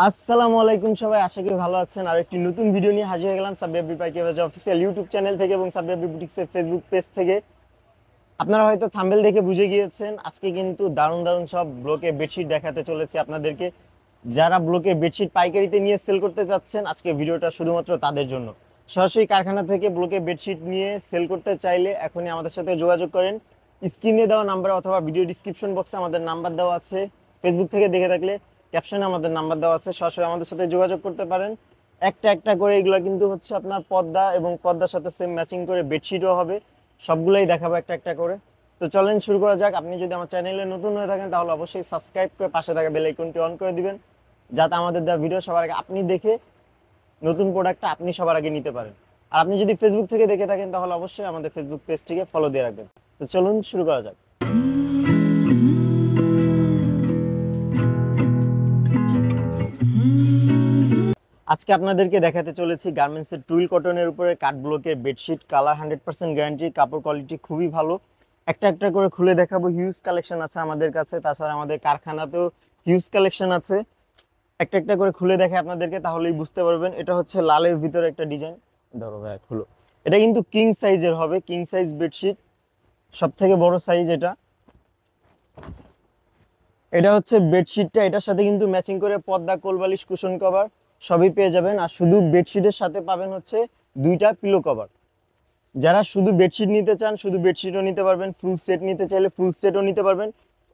আসসালামু আলাইকুম সবাই, আশা করি ভালো আছেন। আর একটি নতুন ভিডিও নিয়ে হাজির হয়ে গেলাম সাব্বির পাইকি বাজার অফিসিয়াল ইউটিউব চ্যানেল থেকে এবং সাব্বির বুটিক্সের ফেসবুক পেজ থেকে। আপনারা হয়তো থাম্বনেল দেখে বুঝে গিয়েছেন, আজকে কিন্তু দারুণ দারুণ সব ব্লকে বেডশিট দেখাতে চলেছি আপনাদেরকে। যারা ব্লকে বেডশিট পাইকারিতে নিয়ে সেল করতে যাচ্ছেন, আজকে ভিডিওটা শুধুমাত্র তাদের জন্য। সরাসরি কারখানা থেকে ব্লকে বেডশিট নিয়ে সেল করতে চাইলে এখনই আমাদের সাথে যোগাযোগ করেন। স্ক্রিনে দেওয়া নাম্বার অথবা ভিডিও ডিসক্রিপশন বক্সে আমাদের নাম্বার দেওয়া আছে। ফেসবুক থেকে দেখে থাকলে ক্যাপশনে আমাদের নাম্বার দেওয়া আছে, সরাসরি আমাদের সাথে যোগাযোগ করতে পারেন। একটা একটা করে এগুলো কিন্তু হচ্ছে আপনার পর্দা এবং পর্দার সাথে সেম ম্যাচিং করে বেডশিটও হবে। সবগুলোই দেখাবো একটা একটা করে। তো চলেন শুরু করা যাক। আপনি যদি আমার চ্যানেলে নতুন হয়ে থাকেন তাহলে অবশ্যই সাবস্ক্রাইব করে পাশে থাকা বেল আইকনটি অন করে দিবেন, যাতে আমাদের দেওয়া ভিডিও সবার আগে আপনি দেখে নতুন প্রোডাক্টটা আপনি সবার আগে নিতে পারেন। আর আপনি যদি ফেসবুক থেকে দেখে থাকেন তাহলে অবশ্যই আমাদের ফেসবুক পেজটিকে ফলো দিয়ে রাখবেন। তো চলুন শুরু করা যাক। আজকে আপনাদেরকে দেখাতে চলেছি গার্মেন্টসের টুইল কটনের উপরে কাট ব্লকের বেডশিট। কালার 100% গ্যারান্টি, কাপড় কোয়ালিটি খুবই ভালো। একটা একটা করে খুলে দেখাবো। হিউজ কালেকশন আছে আমাদের কাছে, তাছাড়া আমাদের কারখানাতেও হিউজ কালেকশন আছে। একটা একটা করে খুলে দেখে আপনাদেরকে, তাহলেই বুঝতে পারবেন। এটা হচ্ছে লালের ভিতরে একটা ডিজাইন। ধরো ভাই খুলো। এটা কিন্তু কিং সাইজের হবে, কিং সাইজ বেডশিট, সব থেকে বড় সাইজ এটা। এটা হচ্ছে বেডশিটটা, এটার সাথে কিন্তু ম্যাচিং করে পর্দা, কোলবালিশ, কুশন কভার সবই পেয়ে যাবেন। আর শুধু বেডশিটের সাথে পাবেন হচ্ছে দুইটা পিলো কভার। যারা শুধু বেডশিট নিতে চান শুধু বেডশিটও নিতে পারবেন, ফুল সেট নিতে চাইলে ফুল সেটও নিতে পারবেন।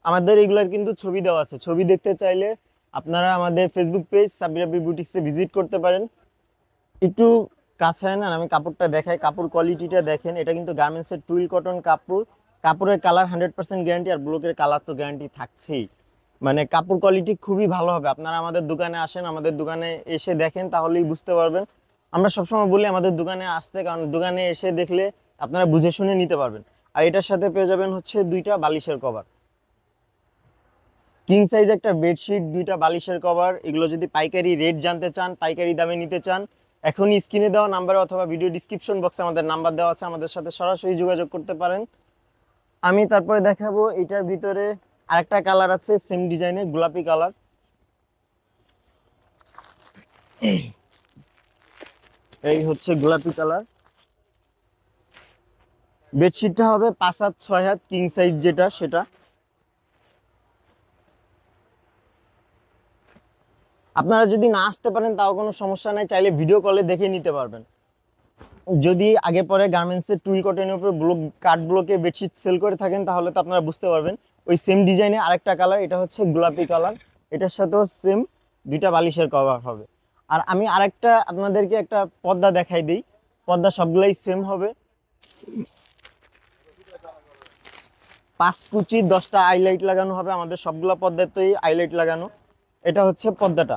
আমাদের এগুলার কিন্তু ছবি দেওয়া আছে, ছবি দেখতে চাইলে আপনারা আমাদের ফেসবুক পেজ সাব্বির বুটিক্সে ভিজিট করতে পারেন। একটু কাছে না, আমি কাপড়টা দেখাই, কাপড় কোয়ালিটিটা দেখেন। এটা কিন্তু গার্মেন্টসের টুইল কটন কাপড়। কাপড়ের কালার 100% গ্যারান্টি, আর ব্লকের কালার তো গ্যারান্টি থাকছেই। মানে কাপড় কোয়ালিটি খুবই ভালো হবে। আপনারা আমাদের দোকানে আসেন, আমাদের দোকানে এসে দেখেন, তাহলেই বুঝতে পারবেন। আমরা সবসময় বলি আমাদের দোকানে আসতে, কারণ দোকানে এসে দেখলে আপনারা বুঝে শুনে নিতে পারবেন। আর এটার সাথে পেয়ে যাবেন হচ্ছে দুইটা বালিশের কভার। কিং সাইজ একটা বেডশিট, দুইটা বালিশের কভার। এগুলো যদি পাইকারি রেট জানতে চান, পাইকারি দামে নিতে চান, এখনই স্ক্রিনে দেওয়া নাম্বারে অথবা ভিডিও ডিসক্রিপশন বক্সে আমাদের নাম্বার দেওয়া আছে, আমাদের সাথে সরাসরি যোগাযোগ করতে পারেন। আমি তারপরে দেখাবো এটার ভিতরে আরেকটা কালার আছে সেম ডিজাইনের, গোলাপি কালার। এই হচ্ছে গোলাপি কালার। বেডশিটটা হবে 5 হাত 6 হাত, কিং সাইজ যেটা সেটা। আপনারা যদি না আসতে পারেন তাও কোনো সমস্যা নাই, চাইলে ভিডিও কলে দেখে নিতে পারবেন। যদি আগে পরে গার্মেন্টসের টুইল কটনের উপর কাট ব্লকে বেডশিট সেল করে থাকেন তাহলে তো আপনারা বুঝতে পারবেন। ওই সেম ডিজাইনে আরেকটা কালার, এটা হচ্ছে গোলাপি কালার। এটার সাথেও সেম দুইটা বালিশের কভার হবে। আর আমি আরেকটা আপনাদেরকে একটা পর্দা দেখাই দিই। পর্দা সবগুলাই সেম হবে। 5 কুচি 10টা আইলাইট লাগানো হবে, আমাদের সবগুলা পর্দাতেই আইলাইট লাগানো। এটা হচ্ছে পর্দাটা,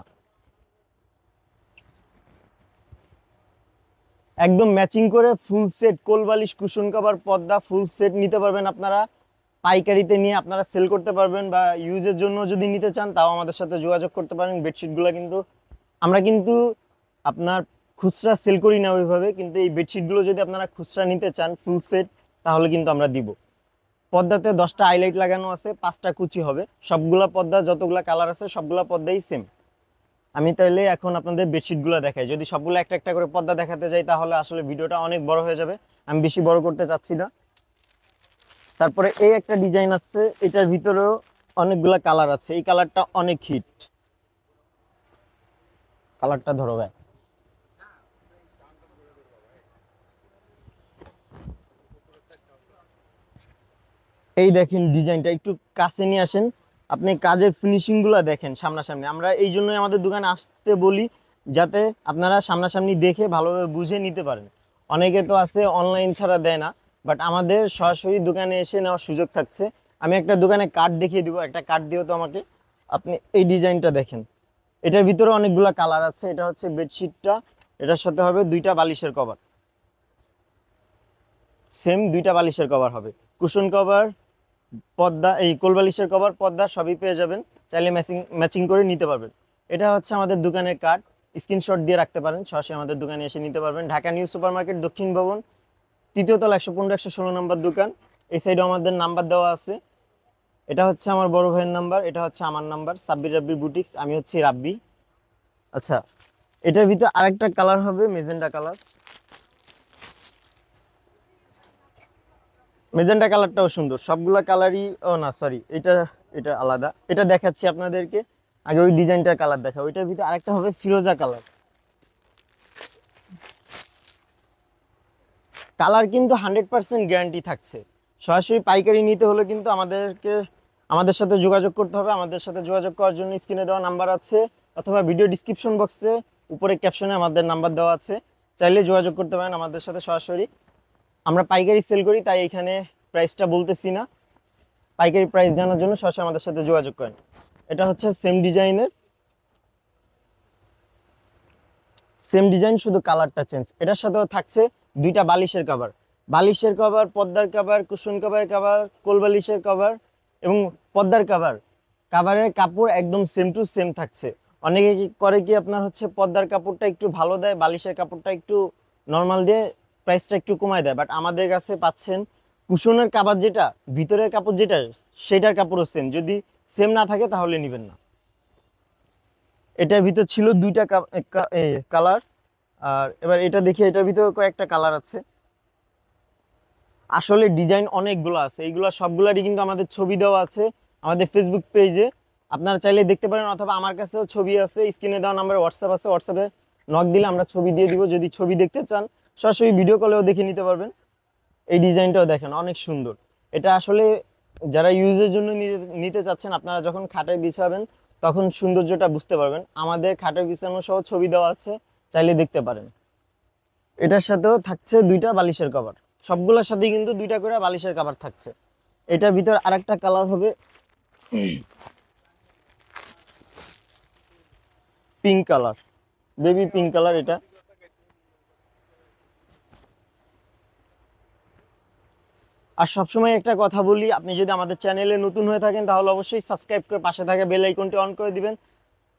একদম ম্যাচিং করে ফুল সেট, কোলবালিশ, কুশন কভার, পর্দা ফুল সেট নিতে পারবেন আপনারা। পাইকারিতে নিয়ে আপনারা সেল করতে পারবেন, বা ইউজের জন্য যদি নিতে চান তাও আমাদের সাথে যোগাযোগ করতে পারেন। বেডশিটগুলো কিন্তু আমরা কিন্তু আপনার খুচরা সেল করি না ওইভাবে, কিন্তু এই বেডশিটগুলো যদি আপনারা খুচরা নিতে চান ফুল সেট তাহলে কিন্তু আমরা দিব। পর্দাতে 10টা হাইলাইট লাগানো আছে, 5টা কুচি হবে। সবগুলা পর্দা যতগুলা কালার আছে সবগুলা পর্দাই সেম। আমি তাইলে এখন আপনাদের বেডশিটগুলো দেখাই। যদি সবগুলো একটা একটা করে পর্দা দেখাতে যাই তাহলে আসলে ভিডিওটা অনেক বড় হয়ে যাবে, আমি বেশি বড় করতে চাচ্ছি না। তারপরে এই একটা ডিজাইন আছে, এটার ভিতরেও অনেকগুলা কালার আছে। এই কালারটা অনেক হিট, কালারটা ধরো ভাই। এই দেখেন ডিজাইনটা, একটু কাছে নিয়ে আসেন। আপনি কাজের ফিনিশিংগুলো দেখেন সামনাসামনি। আমরা এই জন্যই আমাদের দোকানে আসতে বলি, যাতে আপনারা সামনাসামনি দেখে ভালোভাবে বুঝে নিতে পারেন। অনেকে তো আছে অনলাইন ছাড়া দেয় না, বাট আমাদের সরাসরি দোকানে এসে নেওয়ার সুযোগ থাকছে। আমি একটা দোকানে কার্ড দেখিয়ে দিব, একটা কার্ড দিও তো আমাকে। আপনি এই ডিজাইনটা দেখেন, এটার ভিতরে অনেকগুলা কালার আছে। এটা হচ্ছে বেডশিটটা, এটার সাথে হবে দুইটা বালিশের কভার, সেম দুইটা বালিশের কভার হবে। কুশন কভার, পর্দা, এই কোলবালিশের কভার, পর্দা সবই পেয়ে যাবেন, চাইলে ম্যাচিং ম্যাচিং করে নিতে পারবেন। এটা হচ্ছে আমাদের দোকানের কার্ড, স্ক্রিনশট দিয়ে রাখতে পারেন, সরাসরি আমাদের দোকানে এসে নিতে পারবেন। ঢাকা নিউ সুপার মার্কেট, দক্ষিণ ভবন, তৃতীয় তলা, 115 116 নম্বর দোকান। এই সাইডে আমাদের নাম্বার দেওয়া আছে। এটা হচ্ছে আমার বড় ভাইয়ের নাম্বার, এটা হচ্ছে আমার নাম্বার, সাব্বির রাব্বি বুটিক্স। আমি হচ্ছি রাব্বি। আচ্ছা, এটার ভিতরে আরেকটা কালার হবে মেজেন্টা কালার। মেজেন্টা কালারটাও সুন্দর, সবগুলা কালারই, ও না সরি, এটা এটা আলাদা, এটা দেখাচ্ছি আপনাদেরকে। আগে ওই ডিজাইনটার কালার দেখা। ওইটার ভিতরে আরেকটা হবে ফিরোজা কালার। কালার কিন্তু 100% গ্যারান্টি থাকছে। সরাসরি পাইকারি নিতে হলে কিন্তু আমাদের সাথে যোগাযোগ করতে হবে। আমাদের সাথে যোগাযোগ করার জন্য স্ক্রিনে দেওয়া নাম্বার আছে, অথবা ভিডিও ডিসক্রিপশন বক্সে উপরে ক্যাপশনে আমাদের নাম্বার দেওয়া আছে, চাইলে যোগাযোগ করতে পারেন আমাদের সাথে সরাসরি। আমরা পাইকারি সেল করি, তাই এখানে প্রাইসটা বলতেছি না। পাইকারি প্রাইস জানার জন্য সরাসরি আমাদের সাথে যোগাযোগ করেন। এটা হচ্ছে সেম ডিজাইন, শুধু কালারটা চেঞ্জ। এটার সাথেও থাকছে দুইটা বালিশের কভার। বালিশের কভার, পর্দার কভার, কুশন কভারের কভার, কোল বালিশের কভার এবং পর্দার কভার। কাভারের কাপড় একদম সেম টু সেম থাকছে। অনেকে কি করে কি আপনার হচ্ছে পর্দার কাপড়টা একটু ভালো দেয়, বালিশের কাপড়টা একটু নর্মাল দিয়ে প্রাইসটা একটু কমায় দেয়, বাট আমাদের কাছে পাচ্ছেন কুশনের কাভার যেটা, ভিতরের কাপড় যেটা, সেটার কাপড়ও সেম। যদি সেম না থাকে তাহলে নেবেন না। এটার ভিতর ছিল দুইটা কালার। আর এবার এটা দেখি, এটার ভিতরে কয়েকটা কালার আছে। আসলে ডিজাইন অনেকগুলো আছে, এইগুলো সবগুলারই কিন্তু আমাদের ছবি দেওয়া আছে আমাদের ফেসবুক পেজে, আপনারা চাইলে দেখতে পারেন। অথবা আমার কাছেও ছবি আছে, স্ক্রিনে দেওয়া নাম্বারে হোয়াটসঅ্যাপ আছে, হোয়াটসঅ্যাপে নক দিলে আমরা ছবি দিয়ে দিব। যদি ছবি দেখতে চান সরাসরি ভিডিও কলেও দেখে নিতে পারবেন। এই ডিজাইনটাও দেখেন, অনেক সুন্দর। এটা আসলে যারা ইউজের জন্য নিতে চাচ্ছেন, আপনারা যখন খাটায় বিছাবেন তখন সৌন্দর্যটা বুঝতে পারবেন। আমাদের খাটায় বিছানো সহ ছবি দেওয়া আছে, চাইলে দেখতে পারেন। এটার সাথেও থাকছে দুইটা বালিশের কভার। সবগুলোর সাথেই কিন্তু দুইটা করে বালিশের কভার থাকছে। এটার ভিতর আরেকটা কালার হবে pink colour, baby pink colour. এটা আর সবসময় একটা কথা বলি, আপনি যদি আমাদের চ্যানেলে নতুন হয়ে থাকেন তাহলে অবশ্যই সাবস্ক্রাইব করে পাশে থাকা বেল আইকনটি অন করে দিবেন,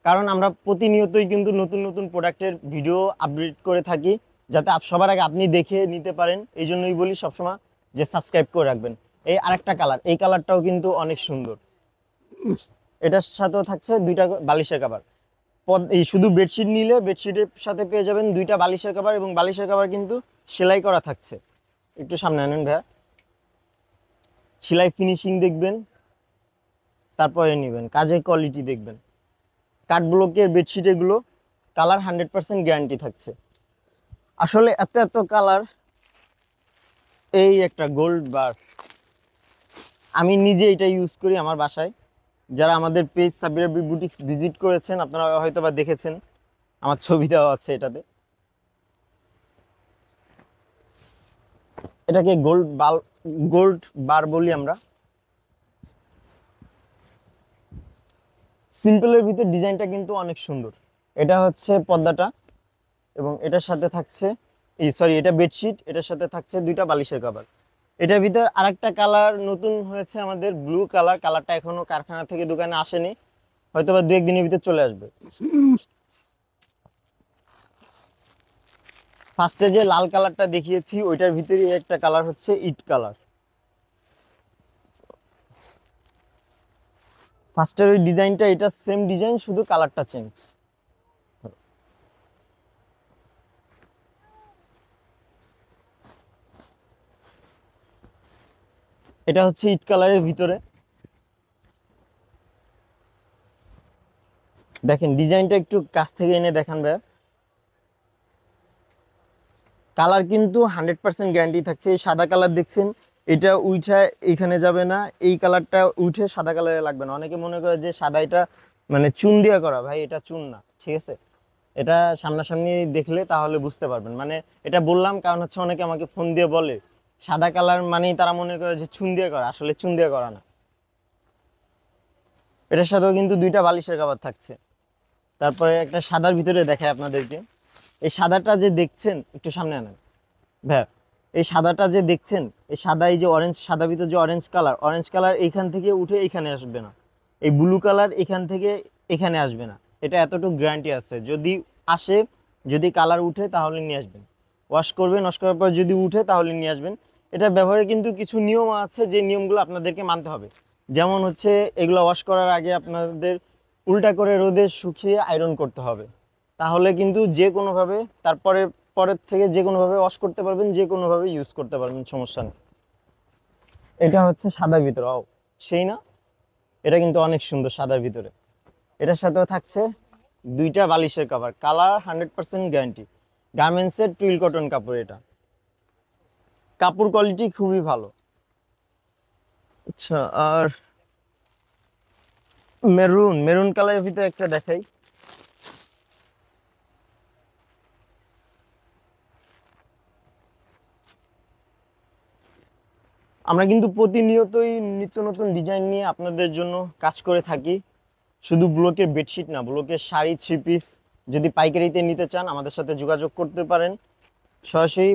কারণ আমরা প্রতিনিয়তই কিন্তু নতুন নতুন প্রোডাক্টের ভিডিও আপডেট করে থাকি, যাতে সবার আগে আপনি দেখে নিতে পারেন। এই জন্যই বলি সবসময় যে সাবস্ক্রাইব করে রাখবেন। এই আরেকটা কালার, এই কালারটাও কিন্তু অনেক সুন্দর। এটার সাথেও থাকছে দুইটা বালিশের কভার। এই শুধু বেডশিট নিলে বেডশিটের সাথে পেয়ে যাবেন দুইটা বালিশের কভার, এবং বালিশের কভার কিন্তু সেলাই করা থাকছে। একটু সামনে আনেন ভাইয়া, সেলাই ফিনিশিং দেখবেন, তারপরে নেবেন, কাজের কোয়ালিটি দেখবেন। কাঠ ব্লকের বেডশিট এগুলো, কালার 100% গ্যারান্টি থাকছে। আসলে এত এত কালার। এই একটা গোল্ড বার, আমি নিজে এটা ইউজ করি আমার বাসায়। যারা আমাদের পেজ সাব্বির রাব্বি বুটিক্স ভিজিট করেছেন আপনারা হয়তো বা দেখেছেন, আমার ছবি দেওয়া আছে এটাতে। এটাকে গোল্ড বার বলি আমরা। সিম্পলের ভিতর ডিজাইনটা কিন্তু অনেক সুন্দর। এটা হচ্ছে পর্দাটা, এবং এটার সাথে থাকছে এটা বেডশিট, এটার সাথে থাকছে দুইটা বালিশের কভার। এটার ভিতর আরেকটা কালার নতুন হয়েছে আমাদের, ব্লু কালার। কালারটা এখনো কারখানা থেকে দোকানে আসেনি, হয়তো বা 2-1 দিনের ভিতর চলে আসবে। ফার্স্টে যে লাল কালারটা দেখিয়েছি ওইটার ভিতরে একটা কালার হচ্ছে ইট কালার। ফার্স্টের ওই ডিজাইনটা, এটা সেম ডিজাইন, শুধু কালারটা চেঞ্জ। এটা হচ্ছে ইট কালারের ভিতরে, দেখেন ডিজাইনটা একটু কাছ থেকে এনে দেখান ভাইয়া। কালার কিন্তু 100% গ্যারান্টি থাকছে। এই সাদা কালার দেখছেন, এটা উঠে এইখানে যাবে না, এই কালারটা উঠে সাদা কালারে লাগবে না। অনেকে মনে করে যে সাদা এটা মানে চুন দিয়ে করা, ভাই এটা চুন না, ঠিক আছে? এটা সামনাসামনি দেখলে তাহলে বুঝতে পারবেন। মানে এটা বললাম কারণ হচ্ছে অনেকে আমাকে ফোন দিয়ে বলে সাদা কালার মানেই তারা মনে করে যে চুন দিয়ে করা, আসলে চুন দিয়ে করা না। এটার সাথেও কিন্তু দুইটা বালিশের কভার থাকছে। তারপরে একটা সাদার ভিতরে দেখায় আপনাদেরকে। এই সাদাটা যে দেখছেন, একটু সামনে আনেন ভাইয়া। এই সাদাটা যে দেখছেন, এই সাদা, এই যে অরেঞ্জ, সাদা ভিতর যে অরেঞ্জ কালার এইখান থেকে উঠে এইখানে আসবে না। এই ব্লু কালার এখান থেকে এখানে আসবে না। এটা এতটুকু গ্যারান্টি আছে। যদি আসে, যদি কালার উঠে তাহলে নিয়ে আসবেন, ওয়াশ করবেন, ওয়াশ করার পর যদি উঠে তাহলে নিয়ে আসবেন। এটা ব্যবহারে কিন্তু কিছু নিয়ম আছে, যে নিয়মগুলো আপনাদেরকে মানতে হবে। যেমন হচ্ছে এগুলো ওয়াশ করার আগে আপনাদের উল্টা করে রোদে শুকিয়ে আয়রন করতে হবে। তাহলে কিন্তু যে কোনোভাবে তারপরে পরের থেকে যে কোনোভাবে ওয়াশ করতে পারবেন, যে কোনোভাবে ইউজ করতে পারবেন, সমস্যা নেই। এটা হচ্ছে সাদার ভিতরে, সেই না, এটা কিন্তু অনেক সুন্দর সাদার ভিতরে। এটার সাথেও থাকছে দুইটা বালিশের কভার, কালার 100% গ্যারান্টি, গার্মেন্টসের টুইল কটন কাপড়। এটা কাপড় কোয়ালিটি খুবই ভালো। আচ্ছা, আর মেরুন মেরুন কালারের ভিতরে একটা দেখাই। আমরা কিন্তু প্রতিনিয়তই নিত্য নতুন ডিজাইন নিয়ে আপনাদের জন্য কাজ করে থাকি। শুধু ব্লকের বেডশিট না, ব্লকের শাড়ি, থ্রি পিস যদি পাইকারিতে নিতে চান আমাদের সাথে যোগাযোগ করতে পারেন। সরাসরি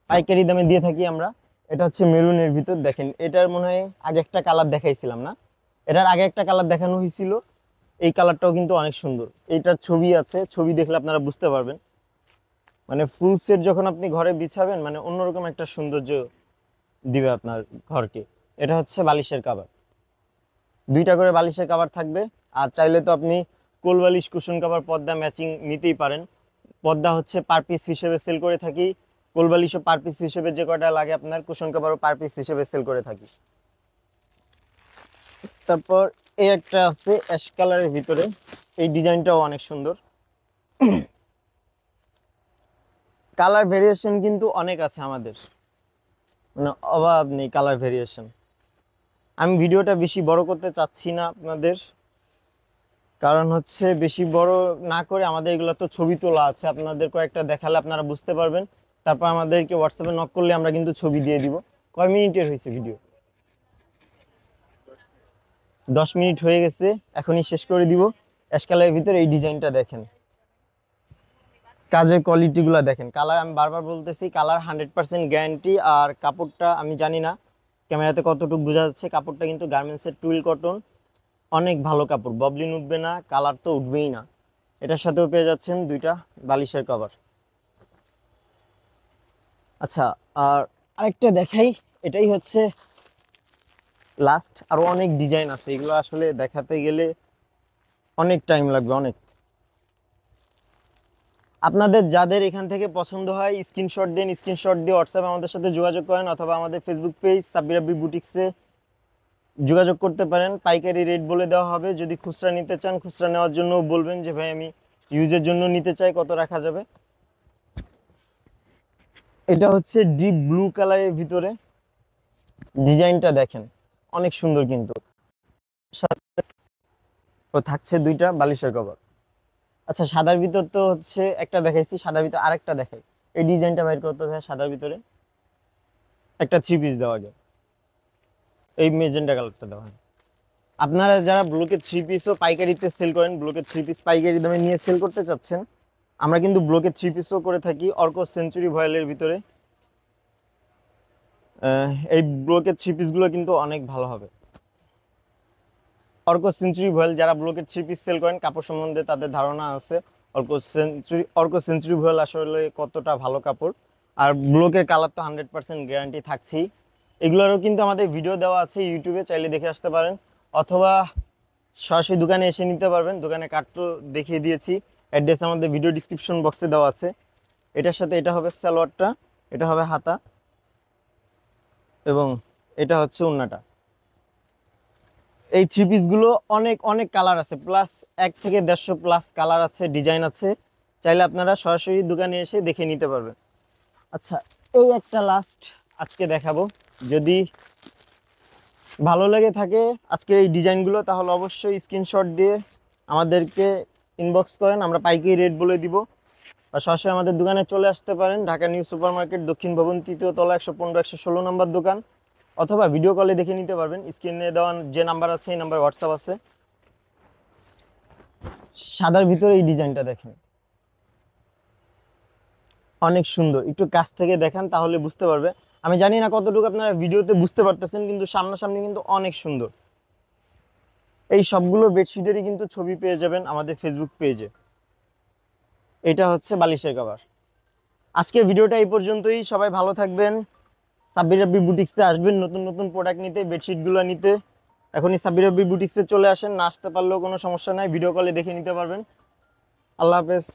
পাইকারি দামে দিয়ে থাকি আমরা। এটা হচ্ছে মেরুনের ভিতর, দেখেন এটার মনে হয় আগে একটা কালার দেখাইছিলাম না, এটার আগে একটা কালার দেখানো হয়েছিল। এই কালারটাও কিন্তু অনেক সুন্দর। এইটার ছবি আছে, ছবি দেখলে আপনারা বুঝতে পারবেন। মানে ফুল সেট যখন আপনি ঘরে বিছাবেন, মানে অন্যরকম একটা সৌন্দর্য দিবে আপনার ঘরকে। এটা হচ্ছে বালিশের কভার, দুইটা করে বালিশের কভার থাকবে। আর চাইলে তো আপনি কোল বালিশ, কুশন কভার, পর্দা ম্যাচিং নিতেই পারেন। পর্দা হচ্ছে পার পিস হিসেবে সেল করে থাকি, কোল বালিশও পার পিস হিসেবে যে কয়টা লাগে আপনার, কুশন কভারও পার পিস হিসেবে সেল করে থাকি। তারপর এই একটা আছে অ্যাশ কালারের ভিতরে, এই ডিজাইনটাও অনেক সুন্দর। কালার ভেরিয়েশন কিন্তু অনেক আছে আমাদের, মানে অভাব নেই কালার ভেরিয়েশন। আমি ভিডিওটা বেশি বড় করতে চাচ্ছি না আপনাদের, কারণ হচ্ছে বেশি বড় না করে আমাদের এগুলো তো ছবি তোলা আছে, আপনাদের কয়েকটা দেখালে আপনারা বুঝতে পারবেন। তারপর আমাদেরকে হোয়াটসঅ্যাপে নক করলে আমরা কিন্তু ছবি দিয়ে দিব। কয় মিনিটের হয়েছে ভিডিও? 10 মিনিট হয়ে গেছে, এখনই শেষ করে দিব। অ্যাশ কালারের ভিতরে এই ডিজাইনটা দেখেন, কাজের কোয়ালিটিগুলো দেখেন। কালার আমি বারবার বলতেছি, কালার 100% গ্যারান্টি। আর কাপড়টা আমি জানি না ক্যামেরাতে কতটুকু বোঝা যাচ্ছে, কাপড়টা কিন্তু গার্মেন্টসের টুইল কটন, অনেক ভালো কাপড়, ববলিন উঠবে না, কালার তো উঠবেই না। এটার সাথেও পেয়ে যাচ্ছেন দুইটা বালিশের কভার। আচ্ছা, আর আরেকটা দেখাই, এটাই হচ্ছে লাস্ট। আরো অনেক ডিজাইন আছে, এগুলো আসলে দেখাতে গেলে অনেক টাইম লাগবে, অনেক। আপনাদের যাদের এখান থেকে পছন্দ হয় স্ক্রিনশট দেন, স্ক্রিনশট দিয়ে হোয়াটসঅ্যাপে আমাদের সাথে যোগাযোগ করেন, অথবা আমাদের ফেসবুক পেজ সাব্বির রাব্বি বুটিক্সে যোগাযোগ করতে পারেন। পাইকারি রেট বলে দেওয়া হবে। যদি খুচরা নিতে চান, খুচরা নেওয়ার জন্য বলবেন যে ভাই আমি ইউজের জন্য নিতে চাই, কত রাখা যাবে। এটা হচ্ছে ডিপ ব্লু কালারের ভিতরে, ডিজাইনটা দেখেন অনেক সুন্দর কিন্তু। সাথে থাকছে দুইটা বালিশের কভার। আচ্ছা, সাদার ভিতর তো হচ্ছে একটা দেখাইছি, সাদার ভিতর আরেকটা দেখাই। এই ডিজাইনটা বাইর করতে হবে, সাদার ভিতরে একটা থ্রি পিস দেওয়া যায়, এই মেজেন্টা কালারটা দেওয়া হয়। আপনারা যারা ব্লকের থ্রি পিসও পাইকারিতে সেল করেন, ব্লকের থ্রি পিস পাইকারি দামে নিয়ে সেল করতে চাচ্ছেন, আমরা কিন্তু ব্লকের থ্রি পিসও করে থাকি অর্কো সেঞ্চুরি ভয়েলের ভিতরে। এই ব্লকের থ্রি পিসগুলো কিন্তু অনেক ভালো হবে। অর্কো সেঞ্চুরি ভয়েল যারা ব্লকের থ্রি পিস সেল করেন, কাপড় সম্বন্ধে তাদের ধারণা আছে। অর্কো সেঞ্চুরি ভয়েল আসলে কতটা ভালো কাপড়। আর ব্লকের কালার তো 100% গ্যারান্টি থাকছেই। এগুলোরও কিন্তু আমাদের ভিডিও দেওয়া আছে ইউটিউবে, চাইলে দেখে আসতে পারেন, অথবা সরাসরি দোকানে এসে নিতে পারবেন। দোকানে কার্ড তো দেখিয়ে দিয়েছি, অ্যাড্রেস আমাদের ভিডিও ডিসক্রিপশন বক্সে দেওয়া আছে। এটার সাথে এটা হবে সালোয়ারটা, এটা হবে হাতা, এবং এটা হচ্ছে ওড়নাটা। এই থ্রি পিসগুলো অনেক অনেক কালার আছে, প্লাস 1 থেকে 150 প্লাস কালার আছে, ডিজাইন আছে। চাইলে আপনারা সরাসরি দোকানে এসে দেখে নিতে পারবেন। আচ্ছা, এই একটা লাস্ট আজকে দেখাবো। যদি ভালো লেগে থাকে আজকের এই ডিজাইনগুলো, তাহলে অবশ্যই স্ক্রিনশট দিয়ে আমাদেরকে ইনবক্স করেন, আমরা পাইকারি রেট বলে দিব। বা সরাসরি আমাদের দোকানে চলে আসতে পারেন, ঢাকা নিউ সুপার মার্কেট, দক্ষিণ ভবন, 3য় তলা, 115-116 নম্বর দোকান। অথবা ভিডিও কলে দেখে নিতে পারবেন, স্ক্রিনে দেওয়া যে নাম্বার আছে এই নাম্বার হোয়াটসঅ্যাপ আছে। সাদার ভিতরে এই ডিজাইনটা দেখেন, অনেক সুন্দর। একটু কাছ থেকে দেখেন তাহলে বুঝতে পারবে। আমি জানি না কতটুকু আপনারা ভিডিওতে বুঝতে পারতেছেন, কিন্তু সামনাসামনি কিন্তু অনেক সুন্দর। এই সবগুলো বেডশিটেরই কিন্তু ছবি পেয়ে যাবেন আমাদের ফেসবুক পেজে। এটা হচ্ছে বালিশের কভার। আজকের ভিডিওটা এই পর্যন্তই। সবাই ভালো থাকবেন। সাব্বির রাব্বি বুটিক্সে আসবেন নতুন নতুন প্রোডাক্ট নিতে, বেডশিটগুলো নিতে। এখনই সাব্বির রাব্বি বুটিক্সে চলে আসেন, না আসতে পারলেও কোনো সমস্যা নাই, ভিডিও কলে দেখে নিতে পারবেন। আল্লাহ হাফেজ।